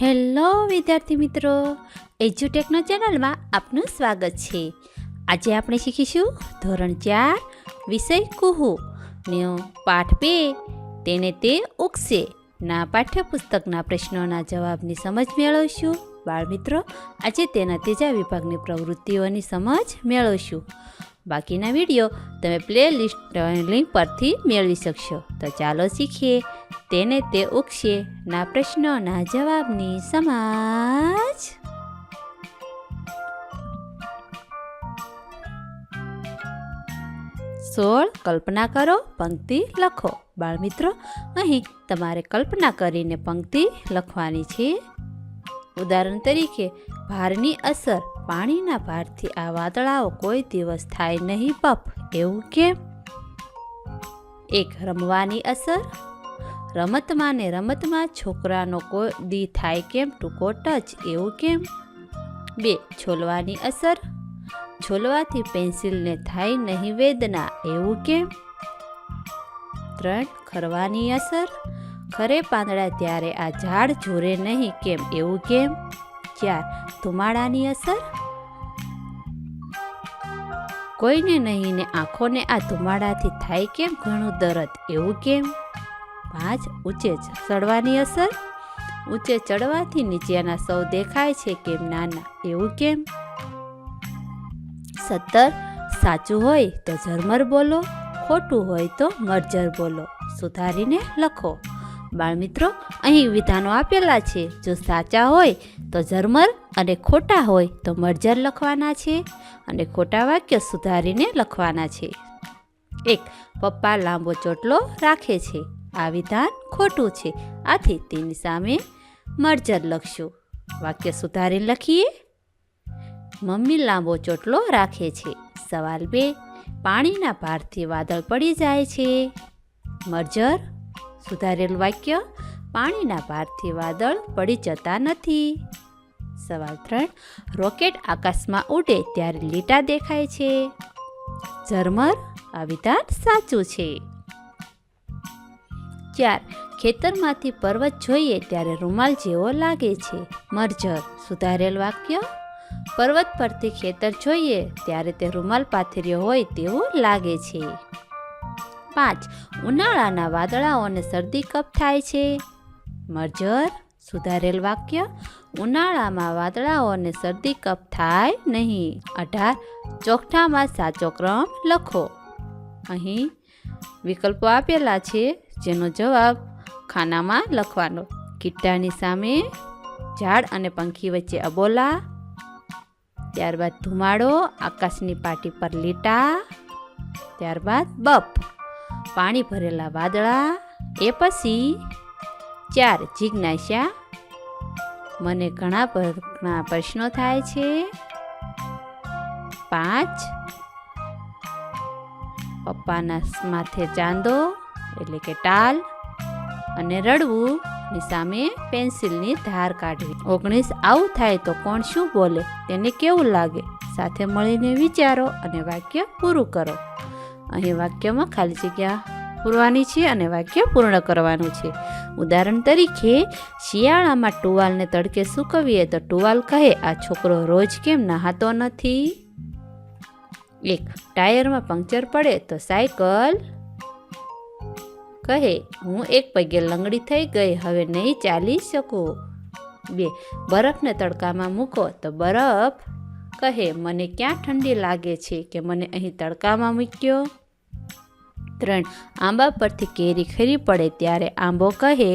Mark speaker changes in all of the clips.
Speaker 1: Hello વિદ્યાર્થી મિત્રો, એજ્યુટેકનો ચેનલમાં આપનું સ્વાગત છે. આજે આપણે શીખીશું ધોરણ 4 વિષય કુહુ નો પાઠ 2 તેને તે ઉગશે ના પાઠ્યપુસ્તકના પ્રશ્નોના જવાબની સમજ મેળવશું. બાળ મિત્રો, આજે તેના ત્રીજા વિભાગની પ્રવૃત્તિઓની સમજ મેળવશું. બાકીના વિડીયો તમે પ્લેલિસ્ટ લિંક પરથી મેળવી શકશો. તો ચાલો શીખીએ તેને તે ઉગશે ના પ્રશ્નોના જવાબની સમજ. સોળ કલ્પના કરો, પંક્તિ લખો. બાળ મિત્રો, અહીં તમારે કલ્પના કરીને પંક્તિ લખવાની છે. ઉદાહરણ તરીકે, ભારની અસર, પાણીના ભારથી આ વાદળાઓ કોઈ દિવસ થાય નહીં પપ, એવું કેમ? 1. રમવાની અસર, રમતમાં ને રમતમાં છોકરાનો કોઈ દી થાય કેમ ટૂંકો ટચ, એવું કેમ? 2. છોલવાની અસર, છોલવાથી પેન્સિલને થાય નહીં વેદના, એવું કેમ? 3. ખરવાની અસર, ખરે પાંદડા ત્યારે આ ઝાડ ઝૂરે નહીં કેમ, એવું કેમ? 4. ધુમાડાની અસર, કોઈને નહીં ને આંખોને આ ધુમાડાથી થાય કેમ ઘણું દરદ, એવું કેમ? 5. ઊંચે ચડવાની અસર, ઊંચે ચડવાથી નીચેના સૌ દેખાય છે કેમ નાના, એવું કેમ? 17. સાચું હોય તો ઝરમર બોલો, ખોટું હોય તો મરજર બોલો. સુધારીને લખો. બાળ મિત્રો, અહીં વિધાનો આપેલા છે. જો સાચા હોય તો ઝરમર અને ખોટા હોય તો મરજર લખવાના છે અને ખોટા વાક્ય સુધારીને લખવાના છે. 1. પપ્પા લાંબો ચોટલો રાખે છે. આ વિધાન ખોટું છે, આથી તેની સામે મરજર લખશું. વાક્ય સુધારીને લખીએ. મમ્મી લાંબો ચોટલો રાખે છે. સવાલ 2. પાણીના ભારથી વાદળ પડી જાય છે. મરજર. સુધારેલું વાક્ય, પાણીના ભારથી વાદળ પડી જતા નથી. સવાલ 3. રોકેટ આકાશમાં ઉડે ત્યારે લીટા દેખાય છે. ઝરમર. આ વિધાન સાચું છે. 4. ખેતરમાંથી પર્વત જોઈએ ત્યારે રૂમાલ જેવો લાગે છે. મરજર. સુધારેલ વાક્ય, પર્વત પરથી ખેતર જોઈએ ત્યારે તે રૂમાલ પાથર્યો હોય તેવું લાગે છે. 5. ઉનાળાના વાદળાઓને શરદી કફ થાય છે. મરજર. સુધારેલ વાક્ય, ઉનાળામાં વાદળાઓને શરદી કફ થાય નહીં. 18. ચોકઠામાં સાચો ક્રમ લખો. અહીં વિકલ્પો આપેલા છે, જેનો જવાબ ખાનામાં લખવાનો. કીટાની સામે ઝાડ અને પંખી વચ્ચે અબોલા, ત્યારબાદ ધુમાડો, આકાશની પાટી પર લીટા, ત્યારબાદ બપ, પાણી ભરેલા વાદળા, એ પછી 4. જિજ્ઞાસા, મને ઘણા પ્રશ્નો થાય છે. 5. પપ્પાના માથે ચાંદો એટલે કે ટાલ, અને રડવું ની સામે પેન્સિલની ધાર કાઢવી. 19. આવું થાય તો કોણ શું બોલે, તેને કેવું લાગે? સાથે મળીને વિચારો અને વાક્ય પૂરું કરો. અહીં વાક્યમાં ખાલી જગ્યા પૂરવાની છે અને વાક્ય પૂર્ણ કરવાનું છે. ઉદાહરણ તરીકે, શિયાળામાં ટુવાલને તડકે સૂકવીએ તો ટુવાલ કહે, આ છોકરો રોજ કેમ નહાતો નથી? 1. ટાયરમાં પંક્ચર પડે તો સાયકલ કહે, હું એક પગે લંગડી થઈ ગઈ, હવે નહીં ચાલી શકું. 2. બરફને તડકામાં મૂકો તો બરફ કહે, મને ક્યાં ઠંડી લાગે છે કે મને અહીં તડકામાં મૂક્યો. 3. આંબા પરથી કેરી ખરી પડે ત્યારે આંબો કહે,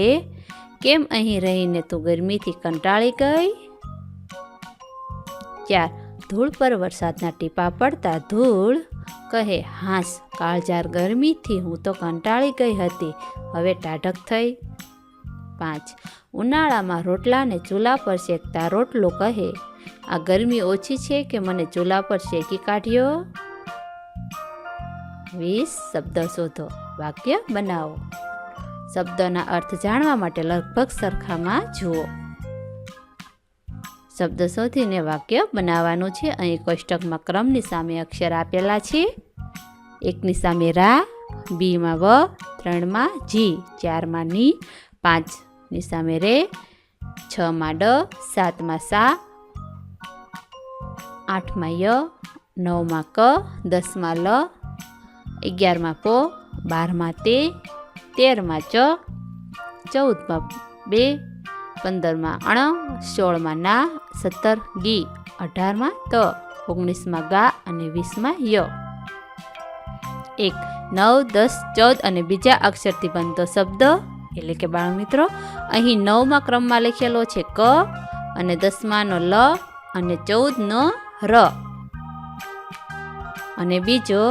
Speaker 1: કેમ અહીં રહીને તું ગરમીથી કંટાળી ગઈ? 4. ધૂળ પર વરસાદના ટીપા પડતા ધૂળ કહે, હાસ, કાળઝાળ ગરમીથી હું તો કંટાળી ગઈ હતી, હવે ટાઢક થઈ. 5. ઉનાળામાં રોટલાને ચૂલા પર શેકતા રોટલો કહે, આ ગરમી ઓછી છે કે મને ચૂલા પર શેકી કાઢ્યો? 20. શબ્દ શોધો, વાક્ય બનાવો. શબ્દોના અર્થ જાણવા માટે લગભગ સરખામાં જુઓ. શબ્દ શોધીને વાક્ય બનાવવાનું છે. અહીં કોષ્ટકમાં ક્રમની સામે અક્ષર આપેલા છે. 1ની સામે રા, 2માં વ, 3માં જી, 4માં ની, 5ની સામે રે, 6માં ડ, 7માં સા, 8માં ય, 9માં ક, 10માં લ, 11માં પો, 12માં તે, 13માં ચ, 14માં બે, 15માં અણ, 16માં ના, 17 ગી, 18માં ત, 19માં ગા અને 20માં ય. 1, 9, 10, 14 અને બીજા અક્ષરથી બનતો શબ્દ એટલે કે બાળ મિત્રો અહીં 9મા ક્રમમાં લખેલો છે ક અને 10માનો લ અને 14નો ર અને બીજો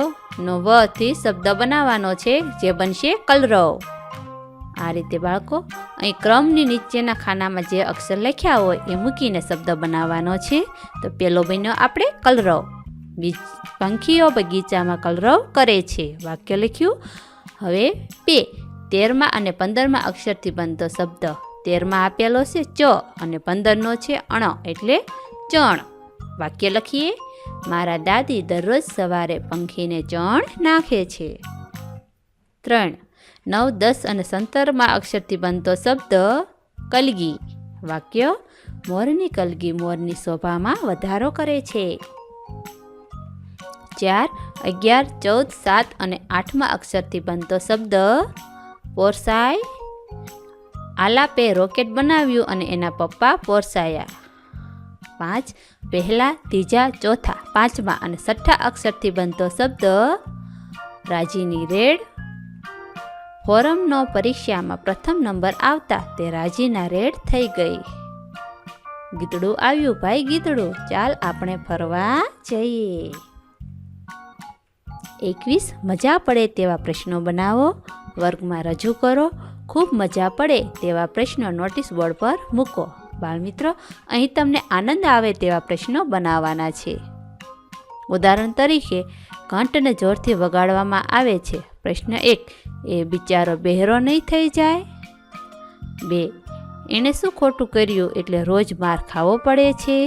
Speaker 1: નો વ થી શબ્દ બનાવવાનો છે જે બનશે કલરવ. આ રીતે બાળકો અહીં ક્રમની નીચેના ખાનામાં જે અક્ષર લખ્યા હોય એ મૂકીને શબ્દ બનાવવાનો છે. તો પેલો બન્યો આપણે કલરવ. પંખીઓ બગીચામાં કલરવ કરે છે. વાક્ય લખ્યું. હવે 13મા અને 15મા અક્ષરથી બનતો શબ્દ. 13માં આપેલો છે ચ અને 15નો છે અણ એટલે ચણ. વાક્ય લખીએ. મારા દાદી દરરોજ સવારે પંખીને ચણ નાખે છે. 3, 9, 10 અને 17મા અક્ષરથી બનતો શબ્દ કલગી. વાક્ય. મોરની કલગી મોરની શોભામાં વધારો કરે છે. 4, 11, 14, 7 અને 8મા અક્ષરથી બનતો શબ્દ પોરસાય. આલાપે રોકેટ બનાવ્યું અને એના પપ્પા પોરસાયા. 5, પહેલા, ત્રીજા, ચોથા, 5મા અને 6ઠા અક્ષરથી બનતો શબ્દ રાજીની રેડ. ફોરમનો પરીક્ષામાં પ્રથમ નંબર આવતા તે રાજીના રેડ થઈ ગઈ. ગીતડું આવ્યું ભાઈ ગીતડું, ચાલ આપણે ફરવા જઈએ. 21, મજા પડે તેવા પ્રશ્નો બનાવો, વર્ગમાં રજૂ કરો. ખૂબ મજા પડે તેવા પ્રશ્નો નોટિસ બોર્ડ પર મૂકો. બાળમિત્રો, અહીં તમને આનંદ આવે તેવા પ્રશ્નો બનાવવાના છે. ઉદાહરણ તરીકે, ઘંટને જોરથી વગાડવામાં આવે છે. પ્રશ્ન 1, એ બિચારો બહેરો નહીં થઈ જાય? 2, એણે શું ખોટું કર્યું એટલે રોજ માર ખાવો પડે છે?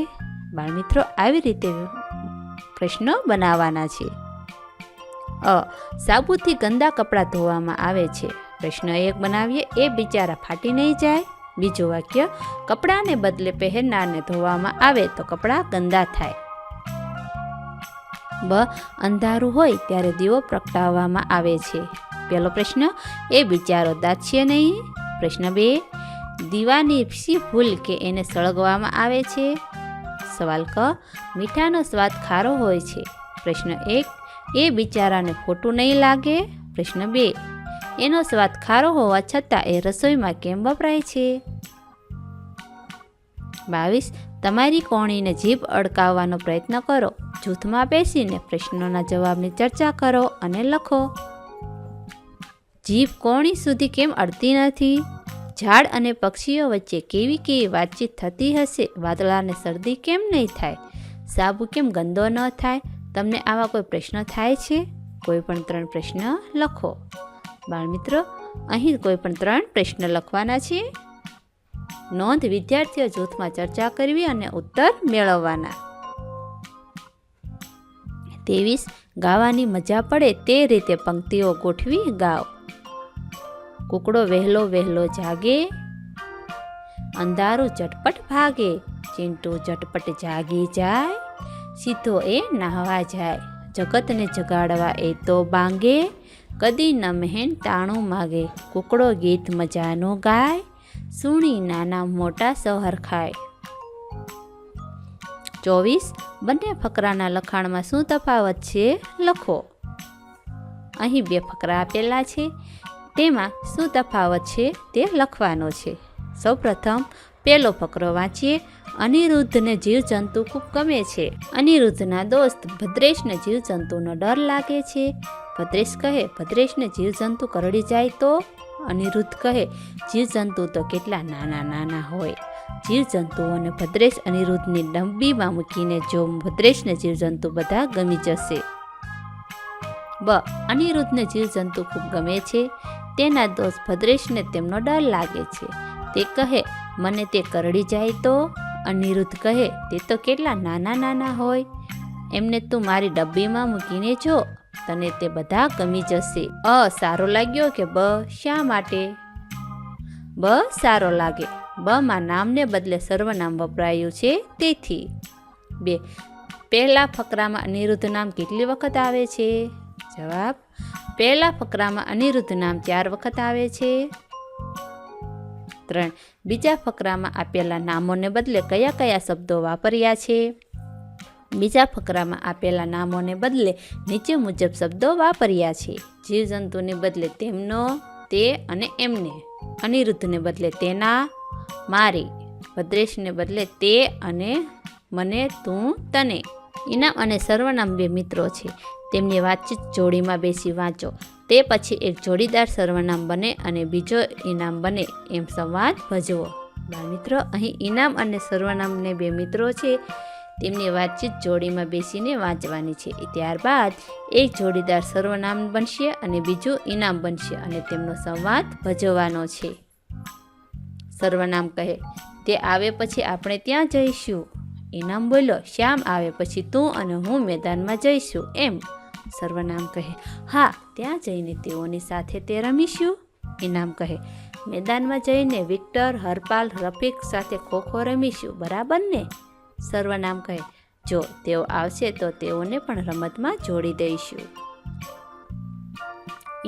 Speaker 1: બાળમિત્રો, આવી રીતે પ્રશ્નો બનાવવાના છે. સાબુથી ગંદા કપડાં ધોવામાં આવે છે. પ્રશ્ન 1 બનાવીએ. એ બિચારા ફાટી નહીં જાય? બીજું વાક્ય, કપડાને બદલે પહેરનારને ધોવામાં આવે તો કપડાં ગંદા થાય. અંધારું હોય ત્યારે દીવો પ્રગટાવવામાં આવે છે. પહેલો પ્રશ્ન, એ બિચારો દાઝશે નહીં? પ્રશ્ન 2, દીવાની શી ભૂલ કે એને સળગવામાં આવે છે? સવાલ ક, મીઠાનો સ્વાદ ખારો હોય છે. પ્રશ્ન 1, એ બિચારાને ખોટું નહીં લાગે? પ્રશ્ન 2, એનો સ્વાદ ખારો હોવા છતાં એ રસોઈમાં કેમ વપરાય છે? 22, તમારી કોણીને જીભ અડકાવવાનો પ્રયત્ન કરો. જૂથમાં બેસીને પ્રશ્નોના જવાબની ચર્ચા કરો અને લખો. જીભ કોણી સુધી કેમ અડતી નથી? ઝાડ અને પક્ષીઓ વચ્ચે કેવી કેવી વાતચીત થતી હશે? વાદળાને શરદી કેમ નહીં થાય? સાબુ કેમ ગંદો ન થાય? તમને આવા કોઈ પ્રશ્ન થાય છે? કોઈ પણ 3 પ્રશ્ન લખો. બાળમિત્રો, અહીં કોઈ પણ 3 પ્રશ્ન લખવાના છે. નોંધ, વિદ્યાર્થીઓ જૂથમાં ચર્ચા કરવી અને ઉત્તર મેળવવાના. 23, ગાવાની મજા પડે તે રીતે પંક્તિઓ ગોઠવી ગાઓ. કૂકડો વહેલો વહેલો જાગે, અંધારું ઝટપટ ભાગે, ચીંટુ ઝટપટ જાગી જાય, સીધો એ નાહવા જાય, જગતને જગાડવા એ તો બાંગે, કદી ન મહેન તાણું માગે, કૂકડો ગીત મજાનું ગાય, સુણી નાના મોટા સહર ખાય. 24, બંને ફકરાના લખાણમાં શું તફાવત છે? લખો. અહીં 2 ફકરા આપેલા છે, તેમાં શું તફાવત છે તે લખવાનો છે. સૌપ્રથમ પહેલો ફકરો વાંચીએ. અનિરુદ્ધને જીવજંતુ ખૂબ ગમે છે. અનિરુદ્ધના દોસ્ત ભદ્રેશને જીવજંતુનો ડર લાગે છે. ભદ્રેશ કહે, ભદ્રેશને જીવજંતુ કરડી જાય તો? અનિરુદ્ધ કહે, જીવજંતુ તો કેટલા નાના નાના હોય. જીવજંતુઓને ભદ્રેશ અનિરુદ્ધની ડબ્બીમાં મૂકીને જો ભદ્રેશને જીવજંતુ બધા ગમી જશે. અનિરુદ્ધને જીવજંતુ ખૂબ ગમે છે. તેના દોસ્ત ભદ્રેશને તેમનો ડર લાગે છે. તે કહે, મને તે કરડી જાય તો? અનિરુદ્ધ કહે, તે તો કેટલા નાના નાના હોય. એમને તું મારી ડબ્બીમાં મૂકીને જો, તને તે બધા ગમી જશે. સારો લાગ્યો કે બ? શા માટે? બ સારો લાગે. બ માં નામને બદલે સર્વનામ વપરાયું છે તેથી. 2. પહેલા ફકરામાં અનિરુદ્ધ નામ કેટલી વખત આવે છે? જવાબ: પહેલા ફકરામાં અનિરુદ્ધ નામ 4 વખત આવે છે. 3. બીજા ફકરામાં આપેલા નામોને બદલે કયા કયા શબ્દો વાપર્યા છે? બીજા ફકરામાં આપેલા નામોને બદલે નીચે મુજબ શબ્દો વાપર્યા છે. જીવજંતુને બદલે તેમનો, તે અને એમને. અનિરુદ્ધને બદલે તેના, મારી. ભદ્રેશને બદલે તે અને મને, તું, તને. ઇનામ અને સર્વનામ 2 મિત્રો છે. તેમની વાતચીત જોડીમાં બેસી વાંચો. તે પછી એક જોડીદાર સર્વનામ બને અને બીજો ઇનામ બને એમ સંવાદ ભજવો. બાળમિત્રો, અહીં ઇનામ અને સર્વનામને 2 મિત્રો છે. તેમની વાતચીત જોડીમાં બેસીને વાંચવાની છે. ત્યારબાદ એક જોડીદાર સર્વનામ બનશે અને બીજું ઇનામ બનશે અને તેમનો સંવાદ ભજવવાનો છે. સર્વનામ કહે: તે આવે પછી આપણે ત્યાં જઈશું. ઇનામ બોલ્યો: શ્યામ આવે પછી તું અને હું મેદાનમાં જઈશું એમ. સર્વનામ કહે: હા, ત્યાં જઈને તેઓની સાથે તે રમીશું. ઇનામ કહે: મેદાનમાં જઈને વિક્ટર, હરપાલ, રફીક સાથે ખોખો રમીશું, બરાબર ને? સર્વનામ કહે: જો તેઓ આવશે તો તેઓને પણ રમતમાં જોડી દઈશું.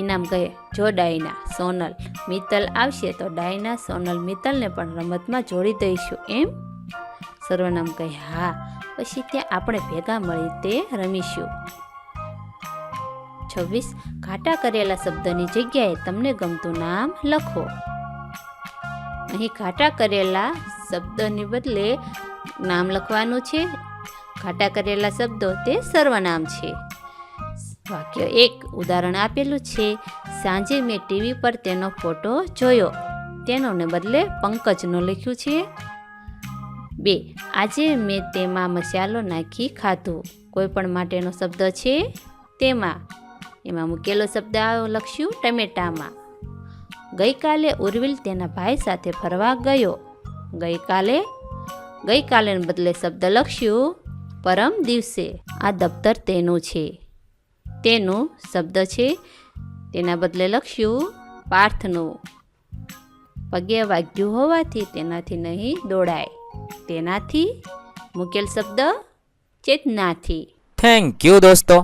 Speaker 1: ઇનામ કહે: જો ડાયના, સોનલ, મિત્તલ આવશે તો ડાયના, સોનલ, મિત્તલને પણ રમતમાં જોડી દઈશું એમ. સર્વનામ કહે: હા, પછી ત્યાં આપણે ભેગા મળી તે રમીશું. 26. ઘાટા કરેલા શબ્દની જગ્યાએ તમને ગમતું નામ લખો. અહીં ઘાટા કરેલા શબ્દની બદલે નામ લખવાનું છે. ઘાટા કરેલા શબ્દો તે સર્વનામ છે. વાક્ય 1 ઉદાહરણ આપેલું છે: સાંજે મેં ટીવી પર તેનો ફોટો જોયો. તેનોને બદલે પંકજનો લખ્યું છે. 2. આજે મેં તેમાં મસાલો નાખી ખાધું. કોઈ પણ માટેનો શબ્દ છે તેમાં. એમાં મૂકેલો શબ્દ લખ્યું ટમેટામાં. ગઈકાલે ઉર્વિલ તેના ભાઈ સાથે ફરવા ગયો. ગઈકાલેને બદલે શબ્દ લખ્યું પરમ દિવસે. આ દફતર તેનું છે. તેનું શબ્દ છે, તેના બદલે લખ્યું પાર્થનું. પગે વાગ્યું હોવાથી તેનાથી નહીં દોડાય. તેનાથી મૂકેલ શબ્દ ચેતનાથી.
Speaker 2: થેન્ક યુ દોસ્તો.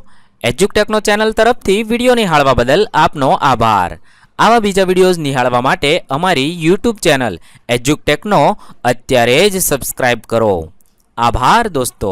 Speaker 2: એજ્યુકટેકનો ચેનલ તરફથી વિડીયો નિહાળવા બદલ આપનો આભાર. આવા બીજા વિડીયોઝ નિહાળવા માટે અમારી યુટ્યુબ ચેનલ એજ્યુકટેકનો અત્યારે જ સબસ્ક્રાઇબ કરો. આભાર દોસ્તો.